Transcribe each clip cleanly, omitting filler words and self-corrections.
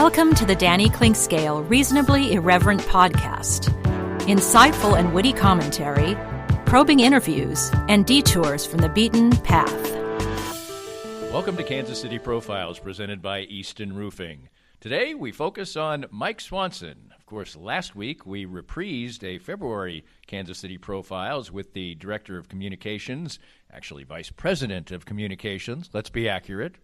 Welcome to the Danny Clinkscale Reasonably Irreverent podcast. Insightful and witty commentary, probing interviews, and detours from the beaten path. Welcome to Kansas City Profiles, presented by Easton Roofing. Today, we focus on Mike Swanson. Of course, last week, we reprised a February Kansas City Profiles with the Director of Communications, actually Vice President of Communications, let's be accurate,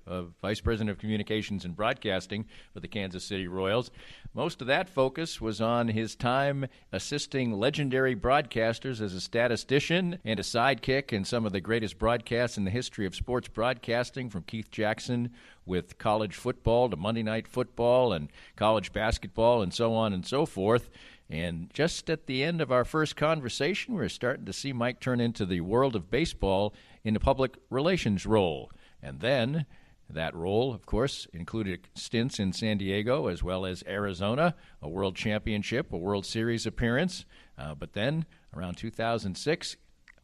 Vice President of Communications and Broadcasting for the Kansas City Royals. Most of that focus was on his time assisting legendary broadcasters as a statistician and a sidekick in some of the greatest broadcasts in the history of sports broadcasting, from Keith Jackson with college football to Monday Night Football and college basketball and so on and so forth. And just at the end of our first conversation, we're starting to see Mike turn into the world of baseball in a public relations role. And then that role, of course, included stints in San Diego as well as Arizona, a World Championship, a World Series appearance. But then around 2006,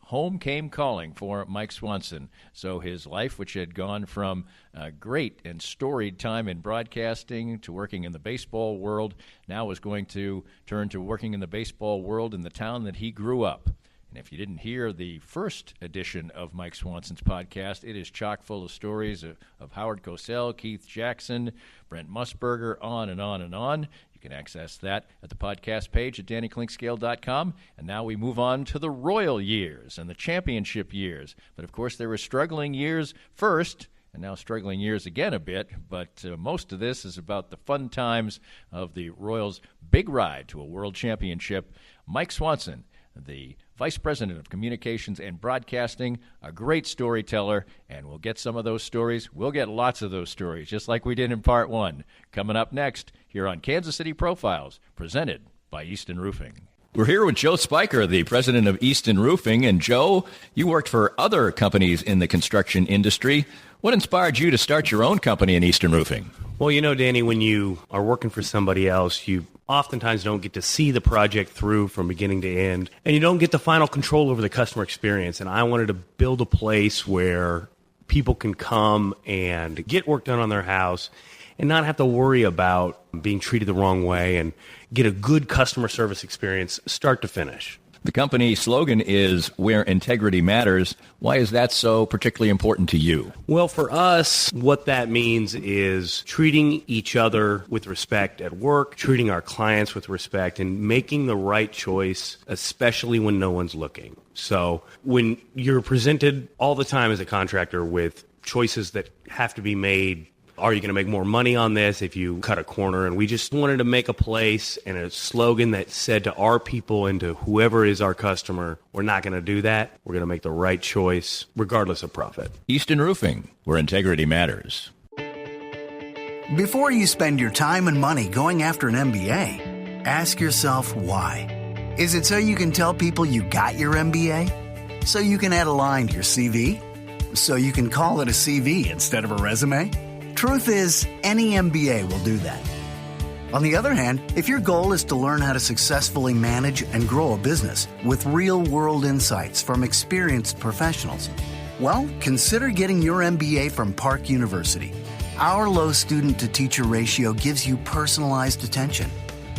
home came calling for Mike Swanson. So his life, which had gone from a great and storied time in broadcasting to working in the baseball world, now was going to turn to working in the baseball world in the town that he grew up. And if you didn't hear the first edition of Mike Swanson's podcast, it is chock full of stories of Howard Cosell, Keith Jackson, Brent Musburger, on and on and on. You can access that at the podcast page at DannyClinkscale.com. And now we move on to the Royal years and the championship years. But, of course, there were struggling years first, and now struggling years again a bit. But most of this is about the fun times of the Royals' big ride to a world championship. Mike Swanson, the Vice President of Communications and Broadcasting, a great storyteller, and we'll get some of those stories. We'll get lots of those stories, just like we did in Part 1. Coming up next, here on Kansas City Profiles, presented by Easton Roofing. We're here with Joe Spiker, the president of Easton Roofing. And Joe, you worked for other companies in the construction industry. What inspired you to start your own company in Easton Roofing? Well, you know, Danny, when you are working for somebody else, you oftentimes don't get to see the project through from beginning to end, and you don't get the final control over the customer experience. And I wanted to build a place where people can come and get work done on their house and not have to worry about being treated the wrong way, and get a good customer service experience start to finish. The company slogan is "Where Integrity Matters." Why is that so particularly important to you? Well, for us, what that means is treating each other with respect at work, treating our clients with respect, and making the right choice, especially when no one's looking. So when you're presented all the time as a contractor with choices that have to be made, are you going to make more money on this if you cut a corner? And we just wanted to make a place and a slogan that said to our people and to whoever is our customer, we're not going to do that. We're going to make the right choice regardless of profit. Easton Roofing, where integrity matters. Before you spend your time and money going after an MBA, ask yourself why. Is it so you can tell people you got your MBA? So you can add a line to your CV? So you can call it a CV instead of a resume? Truth is, any MBA will do that. On the other hand, if your goal is to learn how to successfully manage and grow a business with real-world insights from experienced professionals, well, consider getting your MBA from Park University. Our low student-to-teacher ratio gives you personalized attention,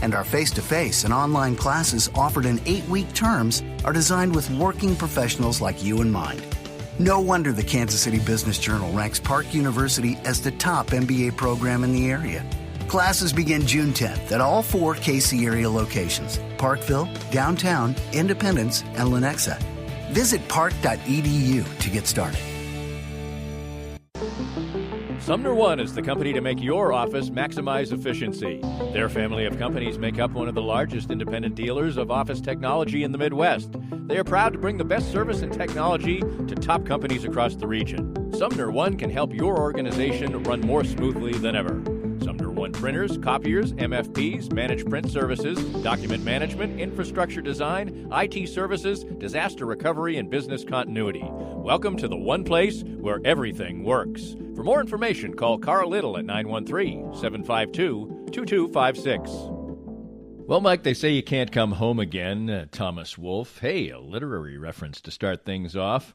and our face-to-face and online classes offered in 8-week terms are designed with working professionals like you in mind. No wonder the Kansas City Business Journal ranks Park University as the top MBA program in the area. Classes begin June 10th at all 4 KC area locations: Parkville, Downtown, Independence, and Lenexa. Visit park.edu to get started. Sumner One is the company to make your office maximize efficiency. Their family of companies make up one of the largest independent dealers of office technology in the Midwest. They are proud to bring the best service and technology to top companies across the region. Sumner One can help your organization run more smoothly than ever. Sumner One printers, copiers, MFPs, managed print services, document management, infrastructure design, IT services, disaster recovery, and business continuity. Welcome to the one place where everything works. For more information, call Carl Little at 913-752-2256. Well, Mike, they say you can't come home again. Thomas Wolfe. Hey, a literary reference to start things off.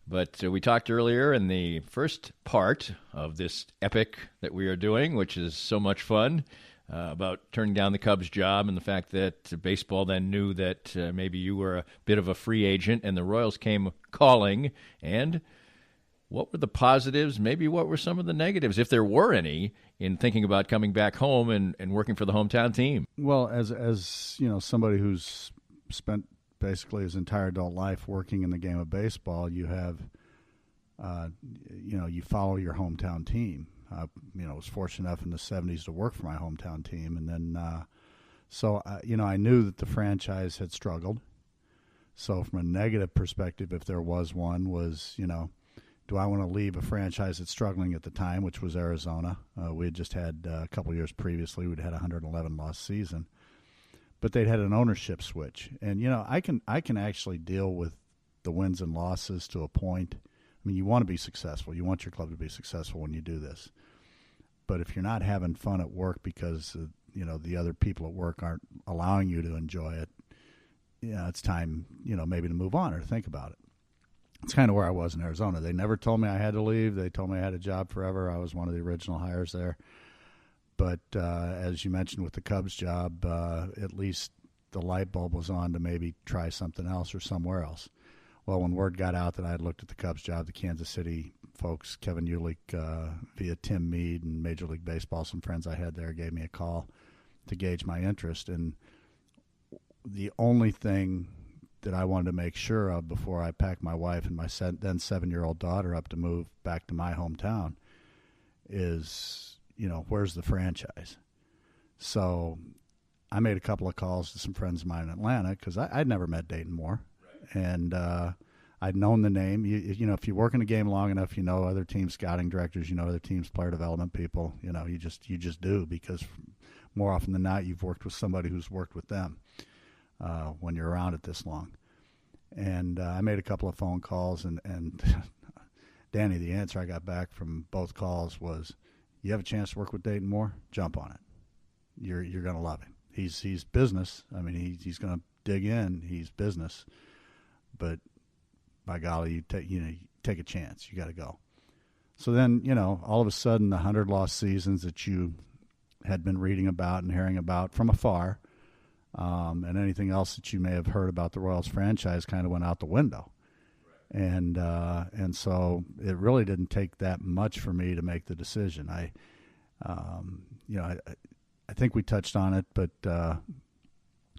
But we talked earlier in the first part of this epic that we are doing, which is so much fun, about turning down the Cubs job and the fact that baseball then knew that maybe you were a bit of a free agent and the Royals came calling. And what were the positives? Maybe what were some of the negatives, if there were any, in thinking about coming back home and working for the hometown team? Well, as you know, somebody who's spent basically his entire adult life working in the game of baseball, you have, you follow your hometown team. I was fortunate enough in the 70s to work for my hometown team. And then, I knew that the franchise had struggled. So from a negative perspective, if there was one, was, do I want to leave a franchise that's struggling at the time, which was Arizona? We had just had a couple of years previously, we'd had a 111-loss season. But they'd had an ownership switch. And, I can actually deal with the wins and losses to a point. I mean, you want to be successful. You want your club to be successful when you do this. But if you're not having fun at work because, the other people at work aren't allowing you to enjoy it, it's time, maybe to move on or think about it. It's kind of where I was in Arizona. They never told me I had to leave. They told me I had a job forever. I was one of the original hires there. But as you mentioned with the Cubs job, at least the light bulb was on to maybe try something else or somewhere else. Well, when word got out that I had looked at the Cubs job, the Kansas City folks, Kevin Uhlich, via Tim Mead and Major League Baseball, some friends I had there, gave me a call to gauge my interest. And the only thing that I wanted to make sure of before I packed my wife and my then 7-year-old daughter up to move back to my hometown is, where's the franchise? So I made a couple of calls to some friends of mine in Atlanta because I'd never met Dayton Moore. And I'd known the name. If you work in a game long enough, you know other team scouting directors, you know other teams player development people. You just do, because more often than not, you've worked with somebody who's worked with them when you're around it this long. And I made a couple of phone calls, and Danny, the answer I got back from both calls was, "You have a chance to work with Dayton Moore? Jump on it. You're going to love him. He's business. I mean, he's going to dig in. He's business." But by golly, you take a chance. You got to go. So then, all of a sudden, the 100-loss seasons that you had been reading about and hearing about from afar, and anything else that you may have heard about the Royals franchise kind of went out the window. Right. And so it really didn't take that much for me to make the decision. I think we touched on it, but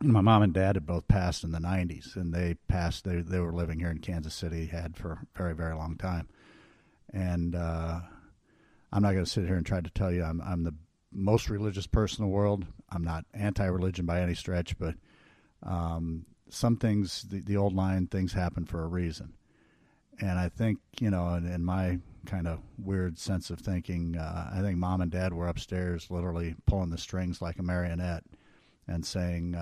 my mom and dad had both passed in the 90s, and they were living here in Kansas City, had for a very, very long time. And I'm not going to sit here and try to tell you I'm the most religious person in the world. I'm not anti-religion by any stretch, but some things, the old line, things happen for a reason. And I think, in my kind of weird sense of thinking, I think mom and dad were upstairs literally pulling the strings like a marionette and saying,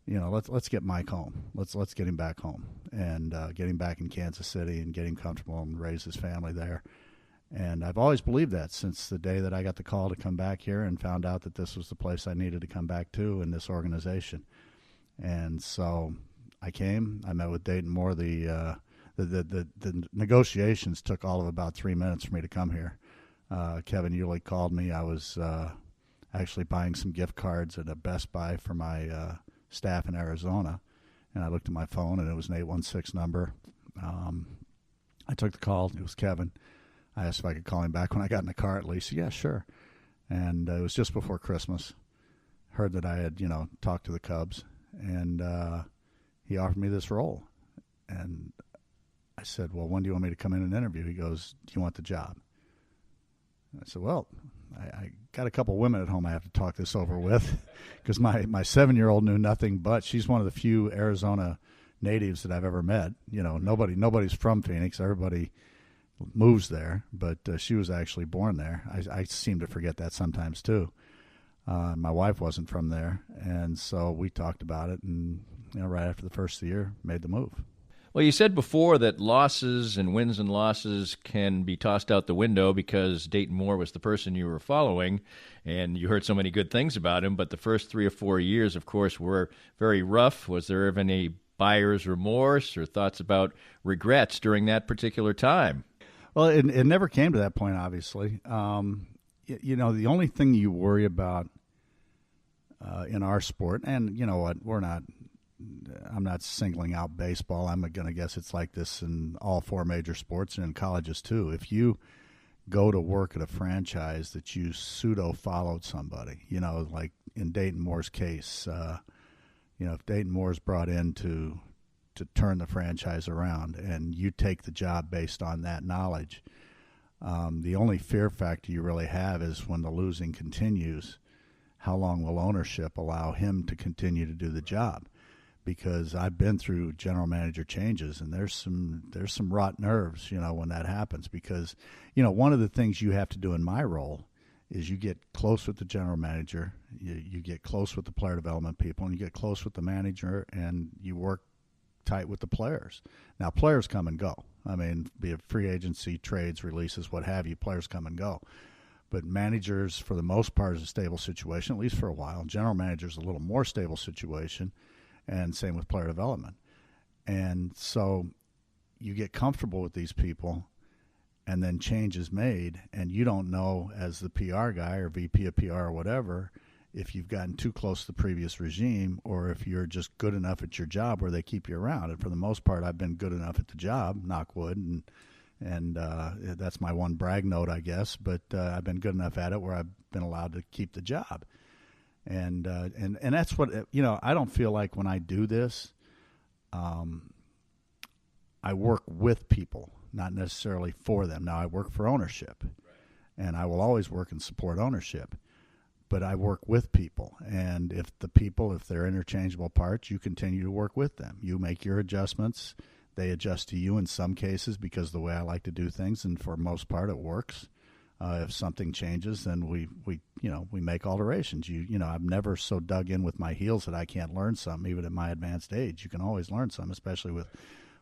let's get Mike home. Let's get him back home and get him back in Kansas City and get him comfortable and raise his family there. And I've always believed that since the day that I got the call to come back here and found out that this was the place I needed to come back to in this organization. And so I came. I met with Dayton Moore. The negotiations took all of about 3 minutes for me to come here. Kevin Uhlich called me. I was actually buying some gift cards at a Best Buy for my staff in Arizona, and I looked at my phone, and it was an 816 number. I took the call. It was Kevin. I asked if I could call him back when I got in the car at least. Yeah, sure. And it was just before Christmas. Heard that I had, talked to the Cubs, and he offered me this role. And I said, well, when do you want me to come in and interview? He goes, do you want the job? I said, well, I got a couple of women at home I have to talk this over with, because my 7-year-old knew nothing but, she's one of the few Arizona natives that I've ever met. Nobody's from Phoenix. Everybody moves there, but she was actually born there. I seem to forget that sometimes too. My wife wasn't from there, and so we talked about it, and right after the first of the year, made the move. Well, you said before that losses and wins and losses can be tossed out the window because Dayton Moore was the person you were following, and you heard so many good things about him, but the first 3 or 4 years, of course, were very rough. Was there ever any buyer's remorse or thoughts about regrets during that particular time? Well, it never came to that point, obviously. The only thing you worry about in our sport, and you know what, I'm not singling out baseball. I'm going to guess it's like this in all four major sports and in colleges too. If you go to work at a franchise that you pseudo-followed somebody, like in Dayton Moore's case, if Dayton Moore's brought in to turn the franchise around and you take the job based on that knowledge, the only fear factor you really have is when the losing continues, how long will ownership allow him to continue to do the job? Because I've been through general manager changes, and there's some wrought nerves, when that happens. Because, one of the things you have to do in my role is you get close with the general manager, you get close with the player development people, and you get close with the manager, and you work tight with the players. Now, players come and go. I mean, be it free agency, trades, releases, what have you, players come and go. But managers, for the most part, is a stable situation, at least for a while. General manager's a little more stable situation, and same with player development. And so you get comfortable with these people, and then change is made, and you don't know, as the PR guy or VP of PR or whatever, if you've gotten too close to the previous regime or if you're just good enough at your job where they keep you around. And for the most part, I've been good enough at the job, knock wood, and that's my one brag note, I guess. But I've been good enough at it where I've been allowed to keep the job. And that's what, I don't feel like when I do this, I work with people, not necessarily for them. Now, I work for ownership, and I will always work and support ownership. But I work with people, and if they're interchangeable parts, you continue to work with them. You make your adjustments. They adjust to you in some cases because of the way I like to do things, and for most part, it works. If something changes, then we make alterations. I'm never so dug in with my heels that I can't learn something, even at my advanced age. You can always learn something, especially with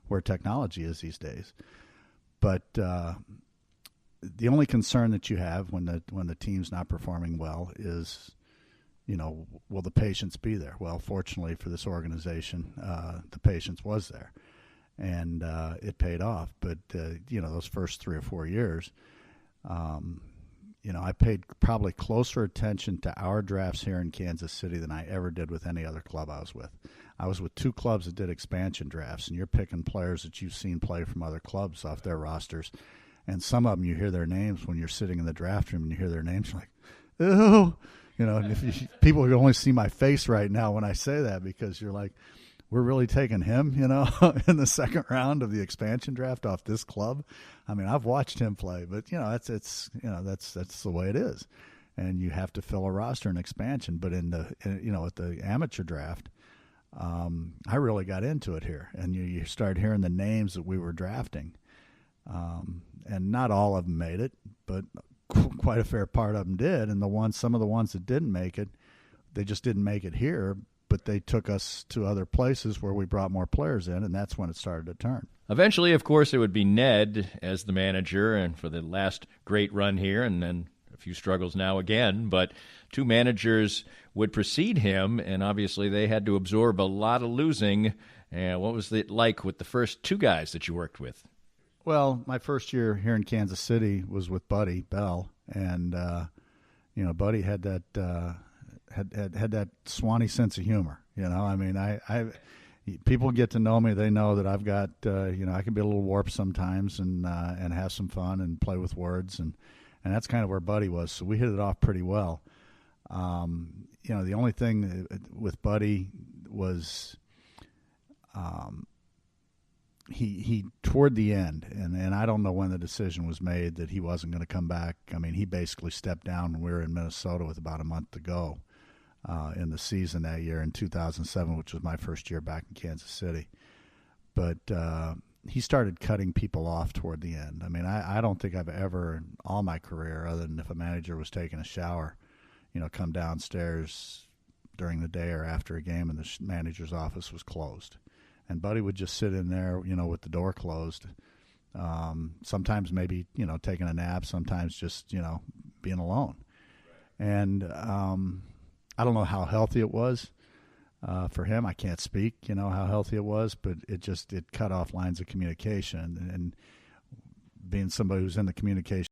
where technology is these days. But the only concern that you have when the team's not performing well is, will the patience be there? Well, fortunately for this organization, the patience was there, and it paid off. But those first 3 or 4 years, I paid probably closer attention to our drafts here in Kansas City than I ever did with any other club I was with. I was with 2 clubs that did expansion drafts, and you're picking players that you've seen play from other clubs off their rosters. And some of them, you hear their names when you're sitting in the draft room, and you hear their names, you're like, oh, and if people can only see my face right now when I say that, because you're like, we're really taking him, in the second round of the expansion draft off this club. I mean, I've watched him play, but that's the way it is, and you have to fill a roster in expansion. But at the amateur draft, I really got into it here, and you start hearing the names that we were drafting. And not all of them made it, but quite a fair part of them did. And some of the ones that didn't make it, they just didn't make it here, but they took us to other places where we brought more players in, and that's when it started to turn. Eventually, of course, it would be Ned as the manager, and for the last great run here, and then a few struggles now again. But 2 managers would precede him, and obviously they had to absorb a lot of losing. And what was it like with the first 2 guys that you worked with? Well, my first year here in Kansas City was with Buddy Bell, and Buddy had that had that Swanee sense of humor. I mean, people get to know me, they know that I've got I can be a little warped sometimes and have some fun and play with words, and that's kind of where Buddy was. So we hit it off pretty well. The only thing with Buddy was he toward the end, and I don't know when the decision was made that he wasn't going to come back. I mean, he basically stepped down when we were in Minnesota with about a month to go in the season that year in 2007, which was my first year back in Kansas City. But he started cutting people off toward the end. I mean, I don't think I've ever in all my career, other than if a manager was taking a shower, come downstairs during the day or after a game and the manager's office was closed. And Buddy would just sit in there, with the door closed. Sometimes maybe, taking a nap, sometimes just, being alone. And I don't know how healthy it was. for him. I can't speak, how healthy it was, but it cut off lines of communication. And being somebody who's in the communication